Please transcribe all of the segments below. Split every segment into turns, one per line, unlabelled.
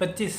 25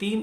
3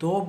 2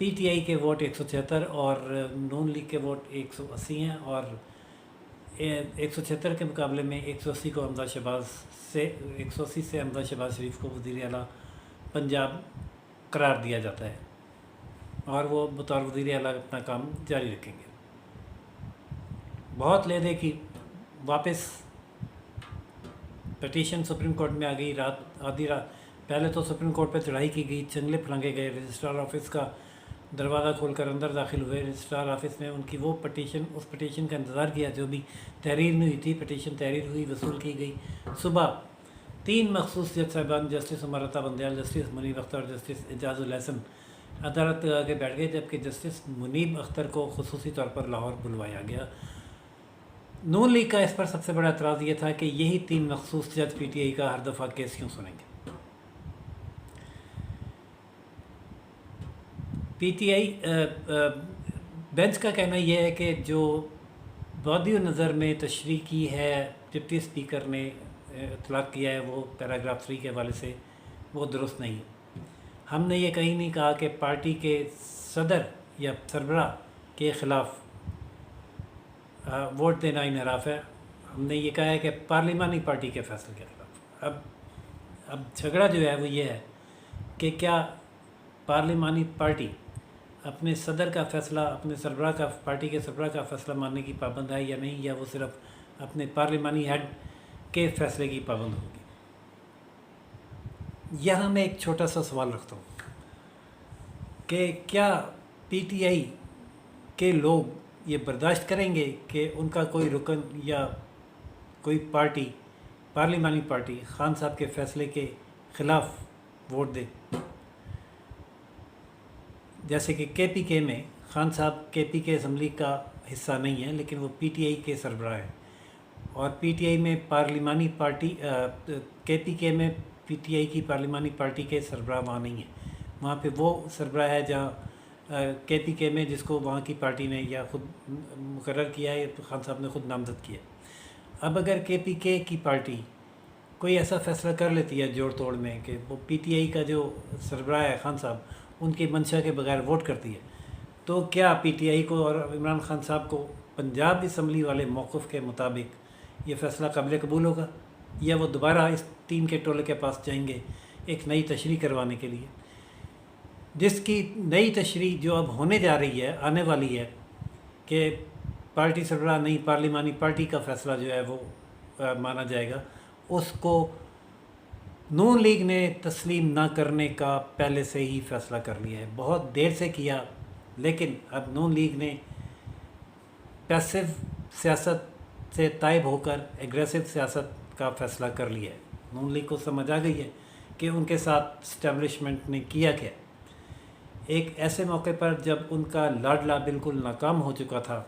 P T I کے vote 176 اور نون league کے ووٹ 180 ہیں، اور 176 کے مقابلے میں 180 کو حمزہ شہباز سے 180 سے حمزہ شہباز شریف کو وزیر اعلیٰ پنجاب قرار دیا جاتا ہے، اور وہ بطور وزیر اعلیٰ اپنا کام جاری رکھیں گے۔ بہت لیدے کی واپس پٹیشن سپریم کورٹ میں آ گئی، آدھی رات پہلے تو سپریم کورٹ پہ چڑھائی کی گئی، چنگلے پھلانگے گئے، رجسٹرار آفس کا دروازہ کھول کر اندر داخل ہوئے، رجسٹرار آفس میں ان کی وہ پٹیشن، اس پٹیشن کا انتظار کیا جو بھی تحریر نہیں ہوئی تھی، پٹیشن تحریر ہوئی، وصول کی گئی۔ صبح 3 مخصوص جج صاحبان، جسٹس عمارتا بندیال، جسٹس منیب اختر اور جسٹس اعجاز الحسن عدالت لگا کے بیٹھ گئے، جبکہ جسٹس منیب اختر کو خصوصی طور پر لاہور بلوایا گیا۔ نون لیگ کا اس پر سب سے بڑا اعتراض یہ تھا کہ یہی 3 مخصوص جج پی ٹی آئی کا ہر دفعہ کیس کیوں سنیں گے۔ پی ٹی آئی بینچ کا کہنا یہ ہے کہ جو بادی نظر میں تشریح کی ہے، ڈپٹی اسپیکر نے اطلاق کیا ہے، وہ پیراگراف 3 کے حوالے سے وہ درست نہیں ہے۔ ہم نے یہ کہیں نہیں کہا کہ پارٹی کے صدر یا سربراہ کے خلاف ووٹ دینا انحراف ہے، ہم نے یہ کہا ہے کہ پارلیمانی پارٹی کے فیصلے کے خلاف۔ اب جھگڑا جو ہے وہ یہ ہے کہ کیا پارلیمانی پارٹی اپنے صدر کا فیصلہ، اپنے سربراہ کا، پارٹی کے سربراہ کا فیصلہ ماننے کی پابند ہے یا نہیں، یا وہ صرف اپنے پارلیمانی ہیڈ کے فیصلے کی پابند ہوگی۔ یہاں میں ایک چھوٹا سا سوال رکھتا ہوں کہ کیا پی ٹی آئی کے لوگ یہ برداشت کریں گے کہ ان کا کوئی رکن یا کوئی پارٹی، پارلیمانی پارٹی، خان صاحب کے فیصلے کے خلاف ووٹ دے؟ جیسے کہ پی کے میں خان صاحب کے پی کے اسمبلی کا حصہ نہیں ہے، لیکن وہ پی ٹی آئی کے سربراہ ہیں، اور پی ٹی آئی میں پارلیمانی پارٹی، پی کے میں پی ٹی آئی کی پارلیمانی پارٹی کے سربراہ وہاں نہیں ہیں، وہاں پہ وہ سربراہ ہے جہاں پی کے میں، جس کو وہاں کی پارٹی نے یا خود مقرر کیا ہے، خان صاحب نے خود نامزد کیا۔ اب اگر پی کے کی پارٹی کوئی ایسا فیصلہ کر لیتی ہے جوڑ توڑ میں کہ وہ پی ٹی آئی کا جو سربراہ ہے خان صاحب، ان کی منشا کے بغیر ووٹ کرتی ہے، تو کیا پی ٹی آئی کو اور عمران خان صاحب کو پنجاب اسمبلی والے موقف کے مطابق یہ فیصلہ قابل قبول ہوگا، یا وہ دوبارہ اس 3 کے ٹولے کے پاس جائیں گے ایک نئی تشریح کروانے کے لیے، جس کی نئی تشریح جو اب ہونے جا رہی ہے، آنے والی ہے، کہ پارٹی سربراہ نئی پارلیمانی پارٹی کا فیصلہ جو ہے وہ مانا جائے گا، اس کو نون لیگ نے تسلیم نہ کرنے کا پہلے سے ہی فیصلہ کر لیا ہے، بہت دیر سے کیا، لیکن اب نون لیگ نے پیسو سیاست سے تائب ہو کر ایگریسو سیاست کا فیصلہ کر لیا ہے۔ نون لیگ کو سمجھ آ گئی ہے کہ ان کے ساتھ اسٹیبلشمنٹ نے کیا کیا۔ ایک ایسے موقع پر جب ان کا لاڈلا بالکل ناکام ہو چکا تھا،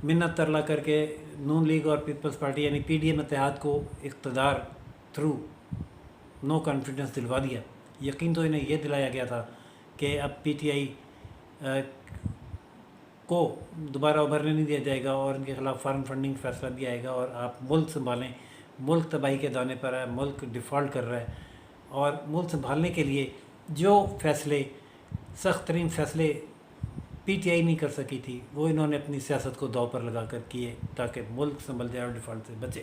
منت ترلا کر کے نون لیگ اور پیپلز پارٹی یعنی پی ڈی ایم اتحاد کو اقتدار تھرو نو کانفیڈنس دلوا دیا، یقین تو انہیں یہ دلایا گیا تھا کہ اب پی ٹی آئی کو دوبارہ ابھرنے نہیں دیا جائے گا، اور ان کے خلاف فارن فنڈنگ فیصلہ بھی آئے گا، اور آپ ملک سنبھالیں، ملک تباہی کے دانے پر ہے، ملک ڈیفالٹ کر رہا ہے، اور ملک سنبھالنے کے لیے جو فیصلے، سخت ترین فیصلے پی ٹی آئی نہیں کر سکی تھی، وہ انہوں نے اپنی سیاست کو داؤ پر لگا کر کیے تاکہ ملک سنبھل جائے اور ڈیفالٹ سے بچے۔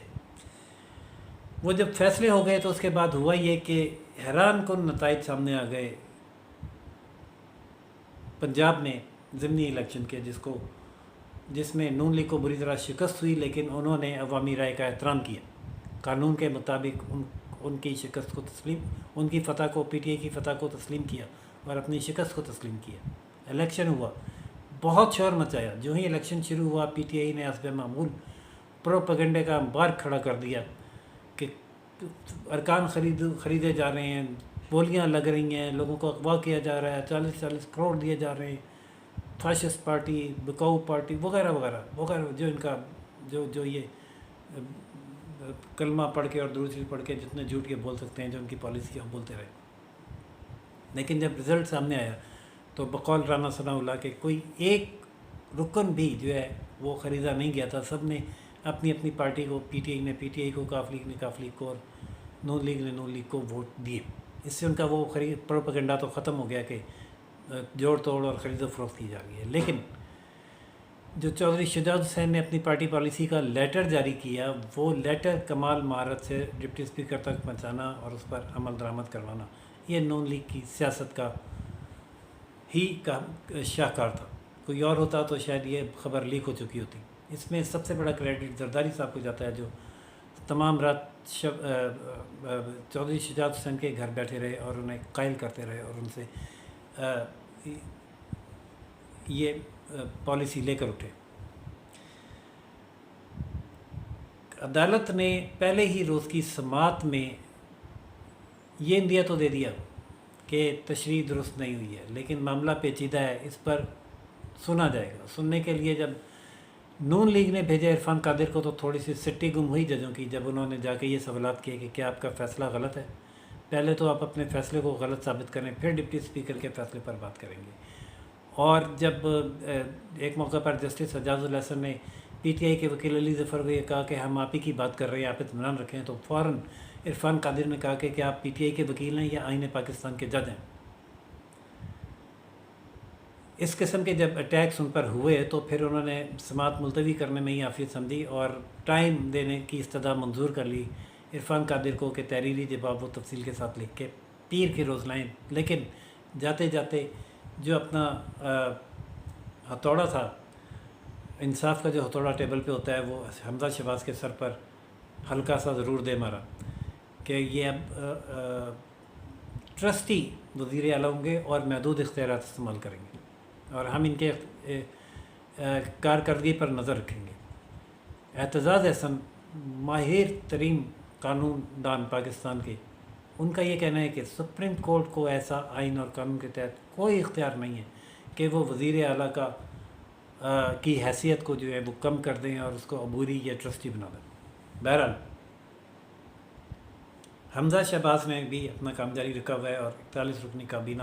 وہ جب فیصلے ہو گئے تو اس کے بعد ہوا یہ کہ حیران کن نتائج سامنے آ گئے پنجاب میں ضمنی الیکشن کے، جس میں نون لیگ کو بری طرح شکست ہوئی، لیکن انہوں نے عوامی رائے کا احترام کیا، قانون کے مطابق ان کی شکست کو تسلیم، ان کی فتح کو، پی ٹی آئی کی فتح کو تسلیم کیا اور اپنی شکست کو تسلیم کیا۔ الیکشن ہوا، بہت شور مچایا، جو ہی الیکشن شروع ہوا پی ٹی آئی نے حسب معمول پروپیگنڈے کا انبار کھڑا کر دیا کہ ارکان خریدے جا رہے ہیں، بولیاں لگ رہی ہیں، لوگوں کو اغوا کیا جا رہا ہے، 40 کروڑ دیے جا رہے ہیں، فاشسٹ پارٹی، بکاؤ پارٹی وغیرہ وغیرہ وغیرہ، جو ان کا جو یہ کلمہ پڑھ کے اور درود شریف پڑھ کے جتنے جھوٹ کے بول سکتے ہیں، جو ان کی پالیسی ہے وہ بولتے رہے۔ لیکن جب رزلٹ سامنے آیا تو بقول رانا ثناء اللہ کے کوئی ایک رکن بھی جو ہے وہ خریدا نہیں گیا تھا، سب نے اپنی اپنی پارٹی کو، پی ٹی آئی نے پی ٹی آئی کو، کاف لیگ نے کاف لیگ کو، اور نون لیگ نے نون لیگ کو ووٹ دیے۔ اس سے ان کا وہ پروپیگنڈا تو ختم ہو گیا کہ جوڑ توڑ اور خرید و فروخت کی جا رہی ہے. لیکن جو چودھری شجاعت حسین نے اپنی پارٹی پالیسی کا لیٹر جاری کیا، وہ لیٹر کمال مہارت سے ڈپٹی اسپیکر تک پہنچانا اور اس پر عمل درآمد کروانا، یہ نون لیگ کی سیاست کا ہی کا شاہکار تھا. کوئی اور ہوتا تو شاید یہ خبر لیک ہو چکی ہوتی. اس میں سب سے بڑا کریڈٹ زرداری صاحب کو جاتا ہے، جو تمام رات چودھری شجاعت حسین کے گھر بیٹھے رہے اور انہیں قائل کرتے رہے اور ان سے یہ پالیسی لے کر اٹھے. عدالت نے پہلے ہی روز کی سماعت میں یہ اندیا تو دے دیا کہ تشریح درست نہیں ہوئی ہے، لیکن معاملہ پیچیدہ ہے، اس پر سنا جائے گا. سننے کے لیے جب نون لیگ نے بھیجا عرفان قادر کو تو تھوڑی سی سٹی گم ہوئی ججوں کی، جب انہوں نے جا کے یہ سوالات کیے کہ کیا آپ کا فیصلہ غلط ہے. پہلے تو آپ اپنے فیصلے کو غلط ثابت کریں، پھر ڈپٹی اسپیکر کے فیصلے پر بات کریں گے. اور جب ایک موقع پر جسٹس اعجاز الحسن نے پی ٹی آئی کے وکیل علی ظفر کو یہ کہا کہ ہم آپ ہی کی بات کر رہے ہیں، آپ اطمینان رکھیں، تو فوراً عرفان قادر نے کہا کہ کیا آپ پی ٹی آئی کے وکیل ہیں یا آئین پاکستان کے جج ہیں. اس قسم کے جب اٹیکس ان پر ہوئے تو پھر انہوں نے سماعت ملتوی کرنے میں ہی عافیت سمجھی اور ٹائم دینے کی استدعا منظور کر لی عرفان قادر کو کہ تحریری جواب وہ تفصیل کے ساتھ لکھ کے پیر کے روز لائیں. لیکن جاتے جاتے جو اپنا ہتھوڑا تھا، انصاف کا جو ہتھوڑا ٹیبل پہ ہوتا ہے، وہ حمزہ شہباز کے سر پر ہلکا سا ضرور دے مارا کہ یہ اب ٹرسٹی وزیر اعلیٰ ہوں گے اور محدود اختیارات استعمال کریں گے اور ہم ان کے کارکردگی پر نظر رکھیں گے. اعتزاز احسن ماہر ترین قانون دان پاکستان کے، ان کا یہ کہنا ہے کہ سپریم کورٹ کو ایسا آئین اور قانون کے تحت کوئی اختیار نہیں ہے کہ وہ وزیر اعلیٰ کی حیثیت کو جو ہے وہ کم کر دیں اور اس کو عبوری یا ٹرسٹی بنا دیں. بہرحال حمزہ شہباز نے بھی اپنا کام جاری رکھا ہوا ہے اور 41 رکنی کابینہ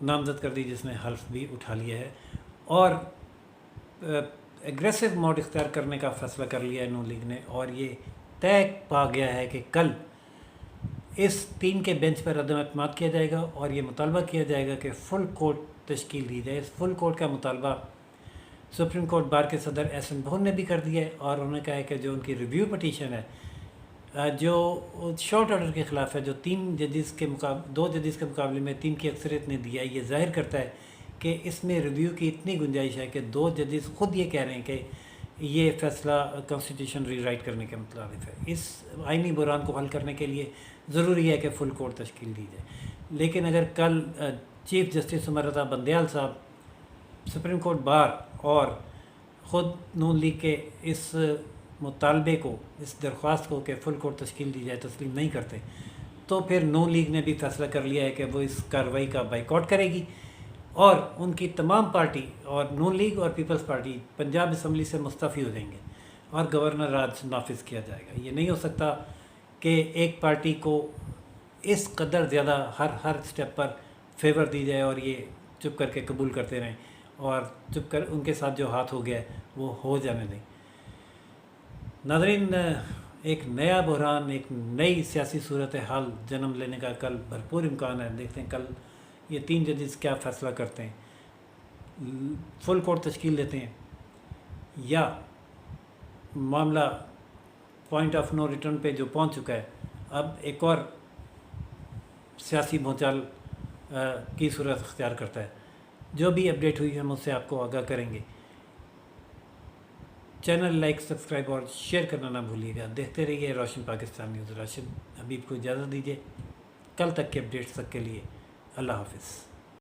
نامزد کر دی، جس نے حلف بھی اٹھا لیا ہے اور ایگریسو موڈ اختیار کرنے کا فیصلہ کر لیا ہے نون لیگ نے. اور یہ طے پا گیا ہے کہ کل اس 3 کے بینچ پر عدم اعتماد کیا جائے گا اور یہ مطالبہ کیا جائے گا کہ فل کورٹ تشکیل دی جائے. اس فل کورٹ کا مطالبہ سپریم کورٹ بار کے صدر احسن بہن نے بھی کر دیا ہے اور انہوں نے کہا ہے کہ جو ان کی ریویو پٹیشن ہے جو شارٹ آرڈر کے خلاف ہے، جو 2 ججز کے مقابلے میں 3 کی اکثریت نے دیا ہے، یہ ظاہر کرتا ہے کہ اس میں ریویو کی اتنی گنجائش ہے کہ 2 ججز خود یہ کہہ رہے ہیں کہ یہ فیصلہ کانسٹیٹیوشن ری رائٹ کرنے کے مترادف ہے. اس آئینی بحران کو حل کرنے کے لیے ضروری ہے کہ فل کورٹ تشکیل دی جائے. لیکن اگر کل چیف جسٹس عمر رضا بندیال صاحب سپریم کورٹ بار اور خود نون لیگ کے اس مطالبے کو، اس درخواست کو کہ فل کورٹ تشکیل دی جائے تسلیم نہیں کرتے، تو پھر نون لیگ نے بھی فیصلہ کر لیا ہے کہ وہ اس کارروائی کا بائیکاٹ کرے گی اور ان کی تمام پارٹی اور نون لیگ اور پیپلز پارٹی پنجاب اسمبلی سے مستعفی ہو جائیں گے اور گورنر راج نافذ کیا جائے گا. یہ نہیں ہو سکتا کہ ایک پارٹی کو اس قدر زیادہ ہر سٹیپ پر فیور دی جائے اور یہ چپ کر کے قبول کرتے رہیں اور چپ کر ان کے ساتھ جو ہاتھ ہو گیا ہے وہ ہو جانے دیں. ناظرین، ایک نیا بحران، ایک نئی سیاسی صورتحال جنم لینے کا کل بھرپور امکان ہے. دیکھتے ہیں کل یہ 3 ججز کیا فیصلہ کرتے ہیں، فل کورٹ تشکیل دیتے ہیں یا معاملہ پوائنٹ آف نو ریٹرن پہ جو پہنچ چکا ہے اب ایک اور سیاسی بھونچال کی صورت اختیار کرتا ہے. جو بھی اپڈیٹ ہوئی ہم اس سے آپ کو آگاہ کریں گے. چینل لائک، سبسکرائب اور شیئر کرنا نہ بھولیے گا. دیکھتے رہیے روشن پاکستان نیوز. راشد حبیب کو اجازت دیجیے. کل تک کے اپڈیٹس تک کے لیے اللہ حافظ.